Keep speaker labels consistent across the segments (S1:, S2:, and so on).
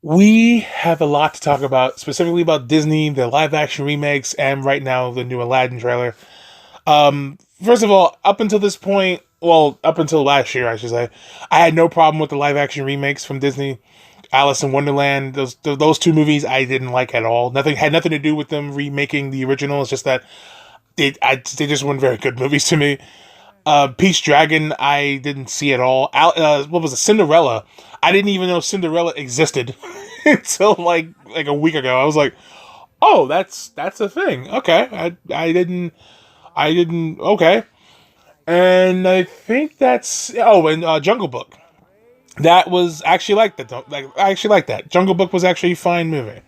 S1: We have a lot to talk about, specifically about Disney, the live action remakes, and right now the new Aladdin trailer. First of all, up until this point, well, up until last year, I should say, I had no problem with the live action remakes from Disney. Alice in Wonderland, those two movies I didn't like at all. Nothing had nothing to do with them remaking the original. It's just that they just weren't very good movies to me. Peach Dragon, I didn't see at all. What was it? Cinderella. I didn't even know Cinderella existed until like a week ago. I was like, oh, that's a thing. Okay, I didn't. Okay, and I think that's and Jungle Book. That was actually like that. Like I actually like that. Jungle Book was actually a fine movie.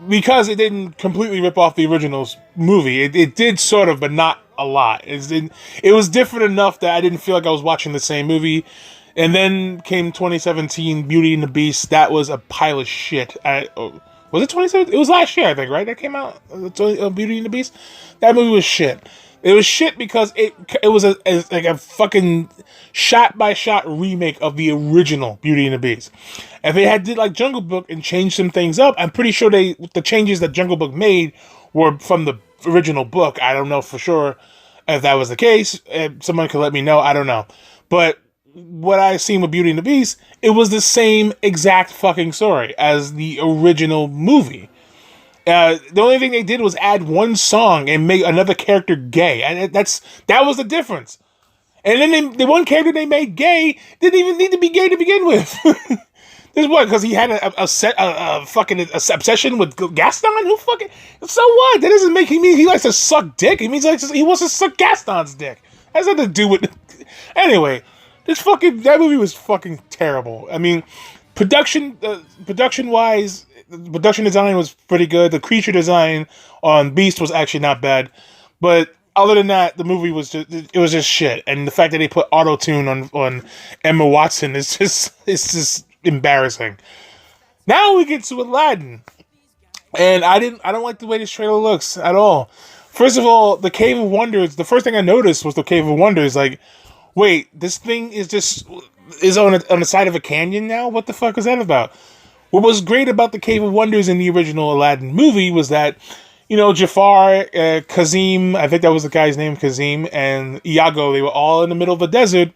S1: Because it didn't completely rip off the original's movie. It did sort of, but not a lot. It was different enough that I didn't feel like I was watching the same movie. And then came 2017, Beauty and the Beast. That was a pile of shit. Was it 2017? It was last year, I think, right? That came out, Beauty and the Beast. That movie was shit. It was shit because it was like a fucking shot by shot remake of the original Beauty and the Beast. If they had did like Jungle Book and changed some things up, I'm pretty sure the changes that Jungle Book made were from the original book. I don't know for sure if that was the case. If someone could let me know. I don't know, but what I seen with Beauty and the Beast, it was the same exact fucking story as the original movie. The only thing they did was add one song and make another character gay, and that was the difference. And then the one character they made gay didn't even need to be gay to begin with. This what? Because he had a fucking obsession with Gaston. Who fucking? So what? That doesn't make him mean he likes to suck dick. It means he wants to suck Gaston's dick. Has nothing to do with. Anyway, that movie was fucking terrible. I mean, production wise, the production design was pretty good. The creature design on Beast was actually not bad, but other than that, the movie was just shit. And the fact that they put auto tune on Emma Watson is just embarrassing. Now we get to Aladdin, and I don't like the way this trailer looks at all. First of all, the Cave of Wonders. The first thing I noticed was the Cave of Wonders. Like, wait, this thing is on the side of a canyon now. What the fuck is that about? What was great about the Cave of Wonders in the original Aladdin movie was that, Jafar, Kazim, I think that was the guy's name, Kazim, and Iago, they were all in the middle of the desert.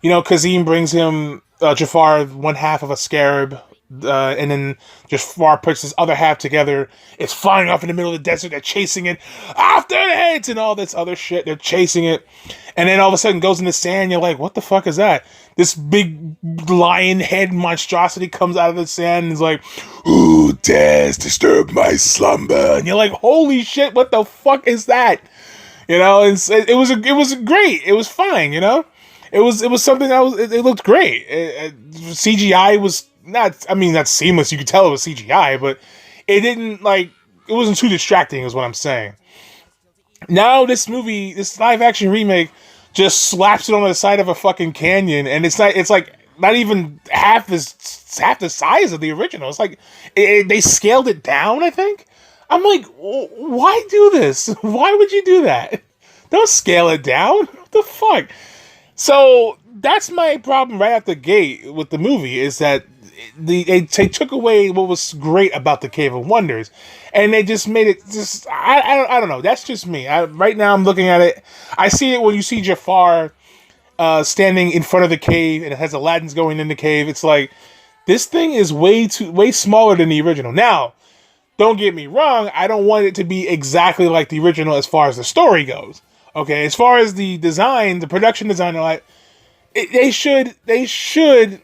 S1: Kazim brings him Jafar one half of a scarab, and then Jafar puts his other half together. It's flying off in the middle of the desert. They're chasing it after the heads and all this other shit. They're chasing it, and then all of a sudden goes in the sand. You're like, what the fuck is that? This big lion head monstrosity comes out of the sand and is like, "Who dares disturb my slumber?" And you're like, holy shit, what the fuck is that? It was great. It was fine. It was something it looked great. CGI was not seamless. You could tell it was CGI, but it didn't it wasn't too distracting is what I'm saying. Now this live action remake just slaps it on the side of a fucking canyon, and it's like not even half the size of the original. It's like they scaled it down, I think. I'm like, why do this? Why would you do that? Don't scale it down. What the fuck? So that's my problem right out the gate with the movie is that they took away what was great about the Cave of Wonders, and they just made it just I don't know. That's just me. Right now I'm looking at it. I see it when you see Jafar standing in front of the cave, and it has Aladdin's going in the cave. It's like this thing is way smaller than the original. Now, don't get me wrong. I don't want it to be exactly like the original as far as the story goes. Okay, as far as the design, the production design, they should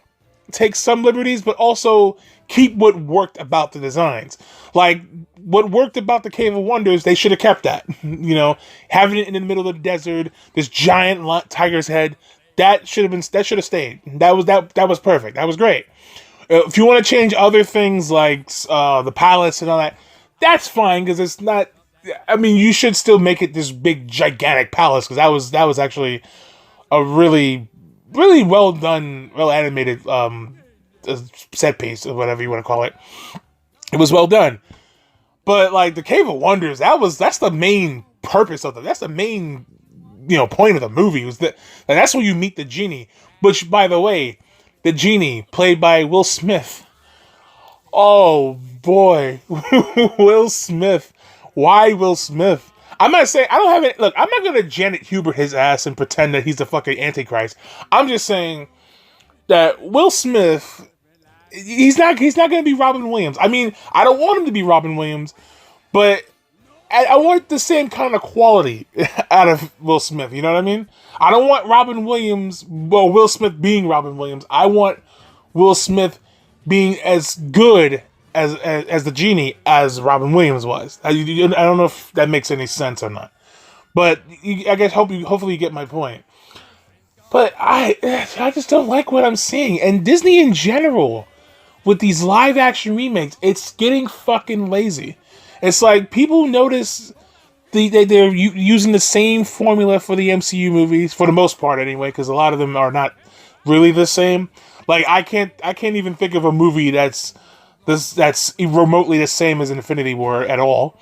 S1: take some liberties, but also keep what worked about the designs. Like what worked about the Cave of Wonders, they should have kept that. Having it in the middle of the desert, this giant tiger's head, that should have stayed. That was perfect. That was great. If you want to change other things like the palace and all that, that's fine because it's not. I mean, you should still make it this big, gigantic palace because that was actually a really, really well done, well animated set piece or whatever you want to call it. It was well done, but like the Cave of Wonders, that's the main purpose of that's the main point of the movie was that that's where you meet the genie. Which, by the way, the genie, played by Will Smith. Oh boy, Will Smith. Why Will Smith? I'm not saying I don't have it. Look, I'm not gonna Janet Hubert his ass and pretend that he's the fucking Antichrist. I'm just saying that Will Smith, he's not gonna be Robin Williams. I mean, I don't want him to be Robin Williams, but I want the same kind of quality out of Will Smith. You know what I mean? I don't want Will Smith being Robin Williams. I want Will Smith being as good as the genie as Robin Williams was. I don't know if that makes any sense or not, but I guess hopefully you get my point. But I just don't like what I'm seeing, and Disney in general with these live action remakes, it's getting fucking lazy. It's like people notice they're using the same formula for the MCU movies for the most part anyway, because a lot of them are not really the same. Like I can't even think of a movie that's remotely the same as Infinity War at all.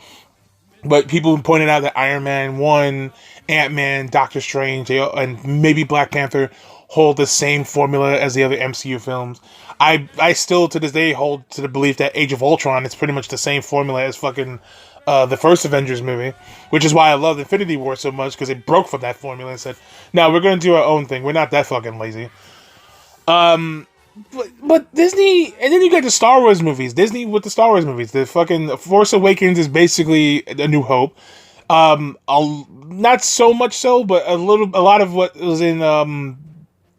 S1: But people pointed out that Iron Man 1, Ant-Man, Doctor Strange, and maybe Black Panther hold the same formula as the other MCU films. I still, to this day, hold to the belief that Age of Ultron is pretty much the same formula as fucking the first Avengers movie, which is why I loved Infinity War so much, because it broke from that formula and said, no, we're going to do our own thing. We're not that fucking lazy. But Disney, and then you got the Star Wars movies. Disney with the Star Wars movies. The fucking Force Awakens is basically A New Hope. Not so much so, but a lot of what was in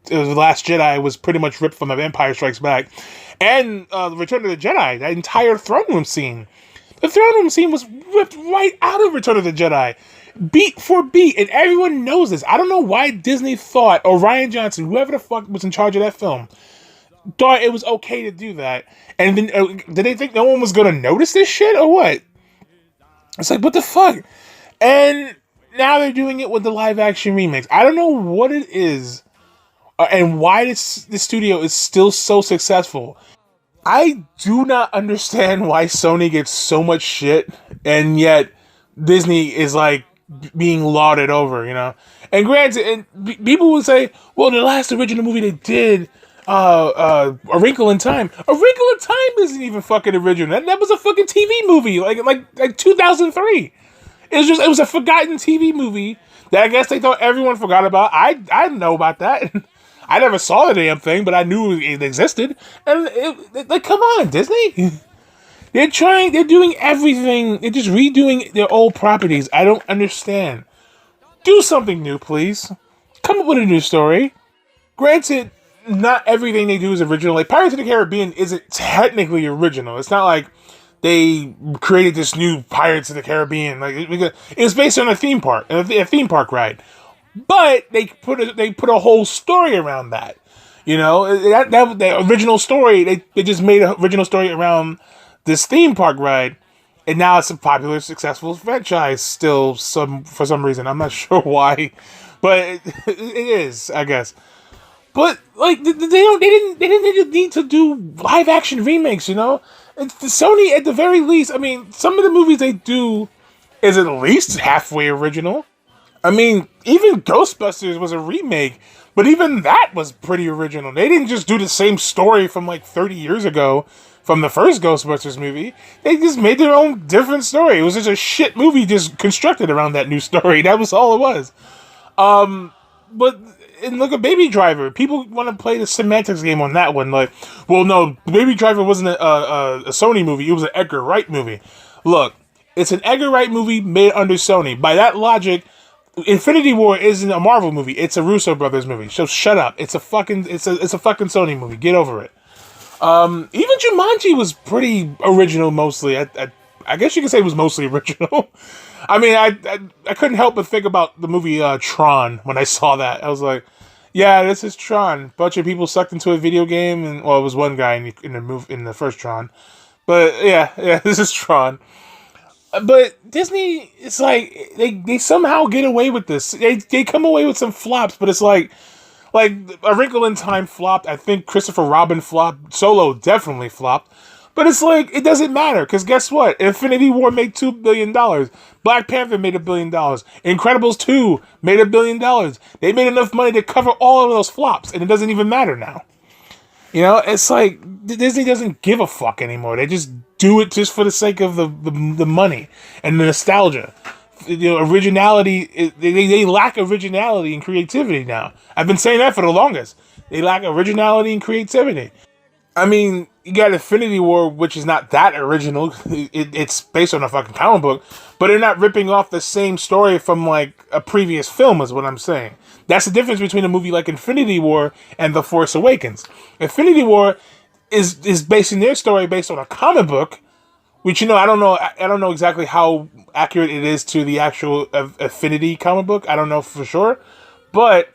S1: it was The Last Jedi was pretty much ripped from The Empire Strikes Back, and Return of the Jedi. That entire throne room scene. The throne room scene was ripped right out of Return of the Jedi, beat for beat, and everyone knows this. I don't know why Disney thought, or Rian Johnson, whoever the fuck was in charge of that film, thought it was okay to do that. And then did they think no one was gonna notice this shit or what? It's like, what the fuck? And now they're doing it with the live action remakes. I don't know what it is and why this studio is still so successful. I do not understand why Sony gets so much shit and yet Disney is like being lauded over, you know? And granted, and people would say, well, the last original movie they did, A Wrinkle in Time. A Wrinkle in Time isn't even fucking original. That was a fucking TV movie, like 2003. It was a forgotten TV movie that I guess they thought everyone forgot about. I didn't know about that. I never saw the damn thing, but I knew it existed. And like, come on, Disney. They're doing everything. They're just redoing their old properties. I don't understand. Do something new, please. Come up with a new story. Granted, not everything they do is original. Like, Pirates of the Caribbean isn't technically original. It's not like they created this new Pirates of the Caribbean. Like, it was based on a theme park ride. But they put a whole story around that. You know, that original story, they just made an original story around this theme park ride, and now it's a popular, successful franchise still for some reason. I'm not sure why, but it is, I guess. But like they didn't need to do live action remakes, you know? It's Sony at the very least. I mean, some of the movies they do is at least halfway original. I mean, even Ghostbusters was a remake, but even that was pretty original. They didn't just do the same story from like 30 years ago from the first Ghostbusters movie. They just made their own different story. It was just a shit movie just constructed around that new story. That was all it was. But and look at Baby Driver. People want to play the semantics game on that one. Like, well, no, Baby Driver wasn't a Sony movie. It was an Edgar Wright movie. Look, it's an Edgar Wright movie made under Sony. By that logic, Infinity War isn't a Marvel movie. It's a Russo brothers movie. So shut up. It's a fucking Sony movie. Get over it. Even Jumanji was pretty original mostly. I guess you could say it was mostly original. I mean, I couldn't help but think about the movie Tron when I saw that. I was like, yeah, this is Tron. Bunch of people sucked into a video game, and well, it was one guy in the first Tron. But yeah, this is Tron. But Disney, it's like they somehow get away with this. They come away with some flops, but it's like A Wrinkle in Time flopped. I think Christopher Robin flopped. Solo definitely flopped. But it's like, it doesn't matter, because guess what? Infinity War made $2 billion. Black Panther made $1 billion. Incredibles 2 made $1 billion. They made enough money to cover all of those flops, and it doesn't even matter now. You know, it's like Disney doesn't give a fuck anymore. They just do it just for the sake of the money and the nostalgia. You know, originality. They lack originality and creativity now. I've been saying that for the longest. They lack originality and creativity. I mean, you got Infinity War, which is not that original. It's based on a fucking comic book, but they're not ripping off the same story from like a previous film, is what I'm saying. That's the difference between a movie like Infinity War and The Force Awakens. Infinity War is basing their story based on a comic book, which I don't know exactly how accurate it is to the actual Affinity comic book. I don't know for sure, but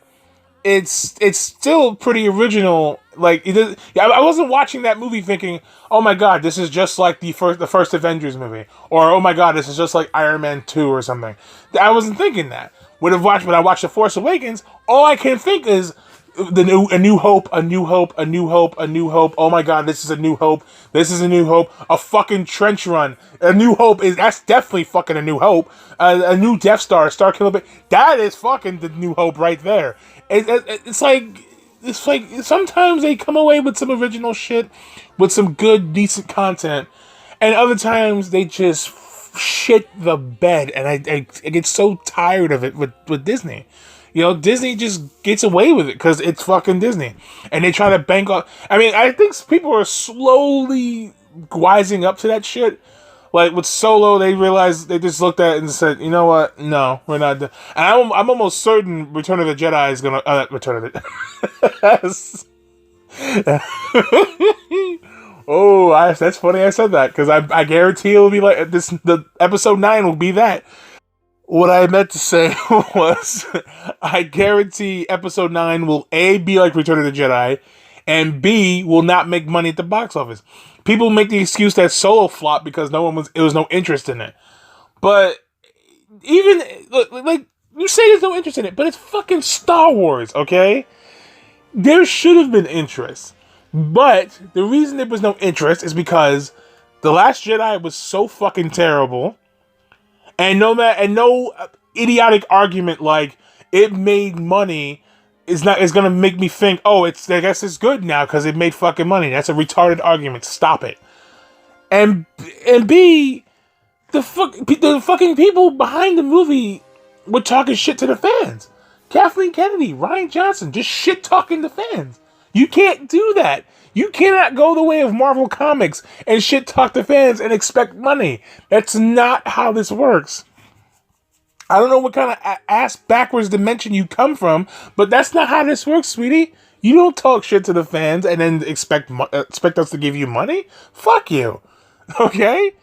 S1: it's still pretty original. Like I wasn't watching that movie thinking, "Oh my god, this is just like the first Avengers movie," or "Oh my god, this is just like Iron Man 2 or something." I wasn't thinking that. When I watched The Force Awakens, all I can think is a new hope, a new hope, a new hope, a new hope. Oh my god, this is a new hope. This is a new hope. A fucking trench run. A new hope that's definitely fucking a new hope. A new Death Star, Star Killer. That is fucking the new hope right there. It's like sometimes they come away with some original shit, with some good, decent content, and other times they just shit the bed, and I get so tired of it with Disney. You know, Disney just gets away with it because it's fucking Disney. And they try to bank on... I mean, I think people are slowly wising up to that shit. Like, with Solo, they realized... They just looked at it and said, you know what? No, we're not... And I'm almost certain Return of the Jedi is gonna... Return of the... Oh, that's funny I said that. Because I guarantee it'll be like... The episode 9 will be that. What I meant to say was, I guarantee episode 9 will A, be like Return of the Jedi, and B, will not make money at the box office. People make the excuse that Solo flopped because there was no interest in it. But, even, like, you say there's no interest in it, but it's fucking Star Wars, okay? There should have been interest. But, the reason there was no interest is because The Last Jedi was so fucking terrible. And no idiotic argument like it made money is gonna make me think, oh, I guess it's good now because it made fucking money. That's a retarded argument. Stop it. And B, the fucking people behind the movie were talking shit to the fans. Kathleen Kennedy, Ryan Johnson, just shit talking to fans. You can't do that. You cannot go the way of Marvel Comics and shit talk to fans and expect money. That's not how this works. I don't know what kind of ass backwards dimension you come from, but that's not how this works, sweetie. You don't talk shit to the fans and then expect us to give you money. Fuck you. Okay?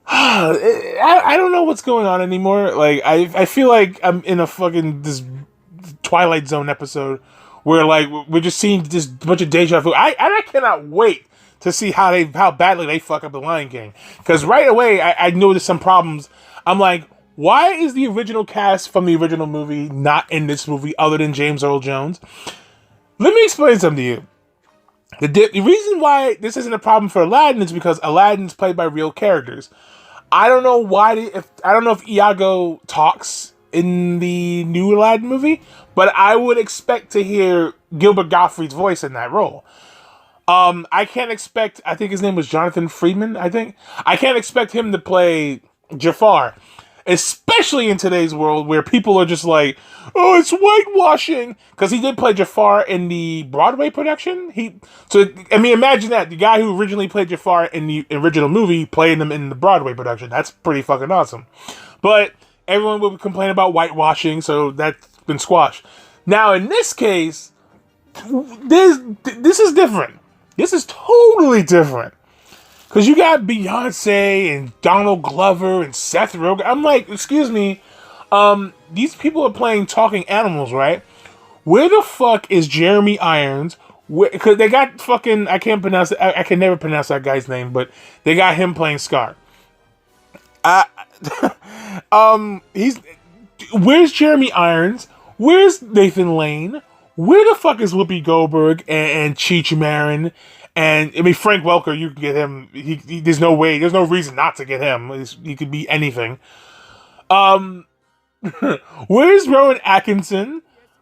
S1: I don't know what's going on anymore. Like I feel like I'm in a fucking this Twilight Zone episode where like we're just seeing this bunch of deja vu. I cannot wait to see how badly they fuck up the Lion King. Because right away I noticed some problems. I'm like, why is the original cast from the original movie not in this movie other than James Earl Jones? Let me explain something to you. The reason why this isn't a problem for Aladdin is because Aladdin's played by real characters. I don't know if Iago talks in the new Aladdin movie, but I would expect to hear Gilbert Gottfried's voice in that role. I can't expect, I think his name was Jonathan Freeman, I can't expect him to play Jafar, especially in today's world where people are just like, oh, it's whitewashing, because he did play Jafar in the Broadway production. Imagine that, the guy who originally played Jafar in the original movie playing him in the Broadway production. That's pretty fucking awesome. But everyone will complain about whitewashing, so that's been squashed. Now, in this case, this is different. This is totally different. Because you got Beyonce and Donald Glover and Seth Rogen. I'm like, excuse me, these people are playing talking animals, right? Where the fuck is Jeremy Irons? Because they got fucking, I can never pronounce that guy's name, but they got him playing Scar. Where's Jeremy Irons? Where's Nathan Lane? Where the fuck is Whoopi Goldberg and Cheech Marin? And, I mean, Frank Welker, you can get him. There's no reason not to get him. He could be anything. Where's Rowan Atkinson?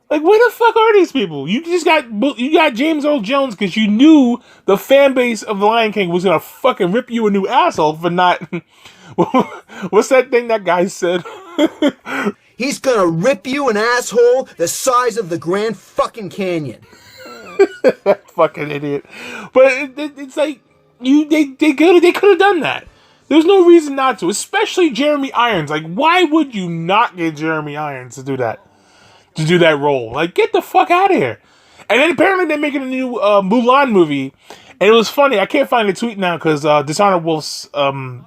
S1: Like, where the fuck are these people? You got James Earl Jones because you knew the fan base of The Lion King was gonna fucking rip you a new asshole for not. What's that thing that guy said?
S2: He's gonna rip you an asshole the size of the Grand fucking Canyon.
S1: That fucking idiot. But it's like they could have done that. There's no reason not to, especially Jeremy Irons. Like, why would you not get Jeremy Irons to do that? To do that role? Like, get the fuck out of here. And then apparently they're making a new Mulan movie, and it was funny. I can't find the tweet now because Dishonored Wolf's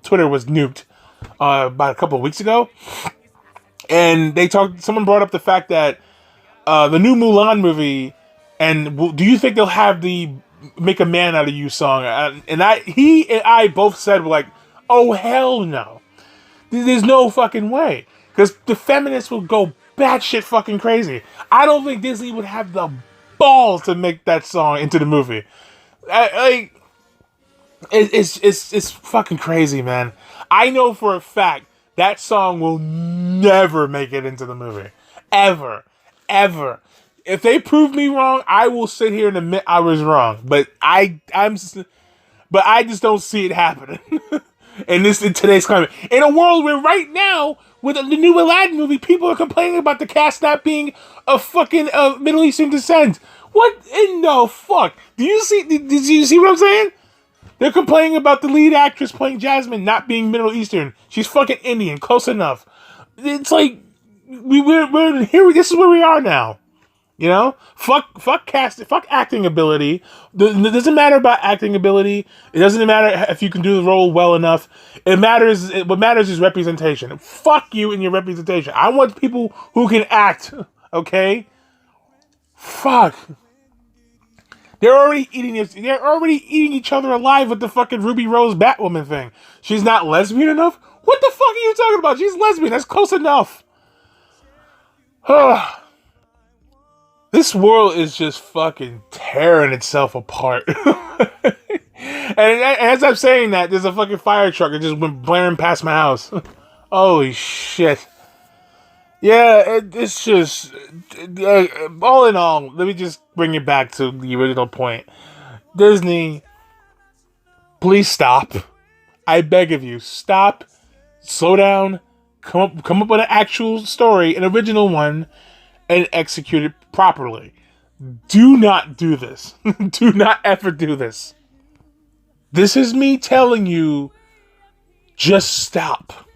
S1: Twitter was nuked about a couple of weeks ago, and someone brought up the fact that the new Mulan movie, and do you think they'll have the "Make a Man Out of You" song? And he and I both said, like, oh hell no, there's no fucking way, because the feminists will go batshit fucking crazy. I don't think Disney would have the balls to make that song into the movie. It's fucking crazy, man. I know for a fact that song will never make it into the movie, ever. If they prove me wrong, I will sit here and admit I was wrong. But I just don't see it happening. In today's climate, in a world where right now, with the new Aladdin movie, people are complaining about the cast not being of fucking Middle Eastern descent. What in the fuck? Did you see what I'm saying? They're complaining about the lead actress playing Jasmine not being Middle Eastern. She's fucking Indian, close enough. It's like we're here. This is where we are now. You know, fuck casting, fuck acting ability. It doesn't matter about acting ability. It doesn't matter if you can do the role well enough. What matters is representation. Fuck you and your representation. I want people who can act. Okay. Fuck. They're already eating each other alive with the fucking Ruby Rose Batwoman thing. She's not lesbian enough? What the fuck are you talking about? She's lesbian. That's close enough. This world is just fucking tearing itself apart. And as I'm saying that, there's a fucking fire truck that just went blaring past my house. Holy shit. Yeah, it's just... all in all, let me just bring it back to the original point. Disney, please stop. I beg of you, stop. Slow down. Come up with an actual story, an original one, and execute it properly. Do not do this. Do not ever do this. This is me telling you, just stop.